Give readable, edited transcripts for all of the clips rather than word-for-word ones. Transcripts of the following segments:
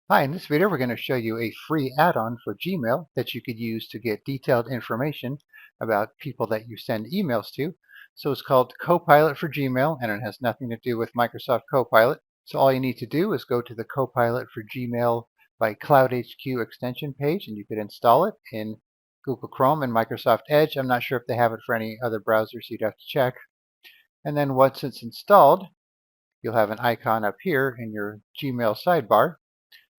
Hi, in this video we're going to show you a free add-on for Gmail that you could use to get detailed information about people that you send emails to. So it's called Copilot for Gmail, and it has nothing to do with Microsoft Copilot. So all you need to do is go to the Copilot for Gmail by Cloud HQ extension page, and you could install it in Google Chrome and Microsoft Edge. I'm not sure if they have it for any other browsers, you'd have to check. And then once it's installed, you'll have an icon up here in your Gmail sidebar.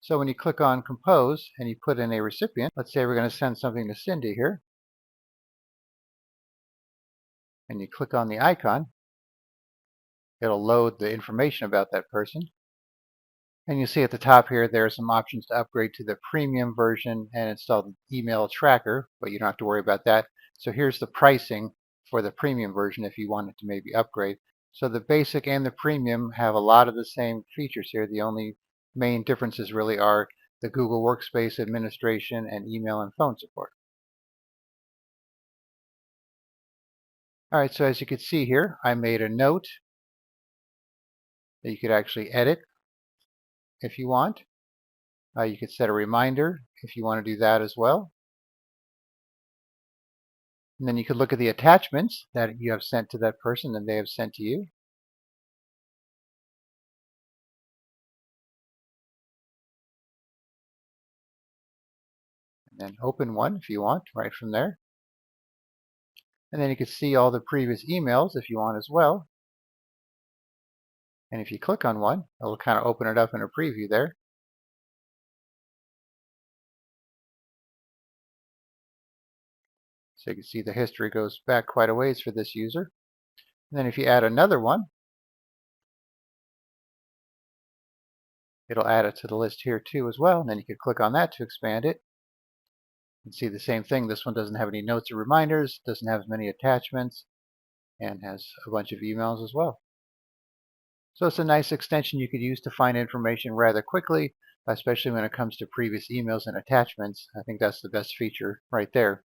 So when you click on Compose and you put in a recipient, let's say we're going to send something to Cindy here, and you click on the icon, it'll load the information about that person. And you see at the top here, there are some options to upgrade to the premium version and install the email tracker, but you don't have to worry about that. So here's the pricing for the premium version if you wanted to maybe upgrade. So the basic and the premium have a lot of the same features here. The only main differences really are the Google Workspace administration and email and phone support. All right, so as you can see here, I made a note that you could actually edit if you want. You could set a reminder if you want to do that as well. And then you could look at the attachments that you have sent to that person and they have sent to you. And then open one if you want right from there. And then you can see all the previous emails if you want as well. And if you click on one, it'll kind of open it up in a preview there. So you can see the history goes back quite a ways for this user. And then if you add another one, it'll add it to the list here too as well. And then you can click on that to expand it. You can see the same thing. This one doesn't have any notes or reminders, doesn't have as many attachments, and has a bunch of emails as well. So it's a nice extension you could use to find information rather quickly, especially when it comes to previous emails and attachments. I think that's the best feature right there.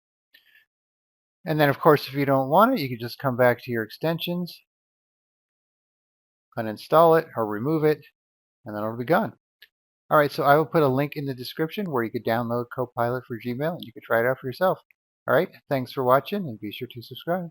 And then of course, if you don't want it, you can just come back to your extensions, uninstall it or remove it, and then it'll be gone. All right, so I will put a link in the description where you could download Copilot for Gmail and you can try it out for yourself. All right, thanks for watching and be sure to subscribe.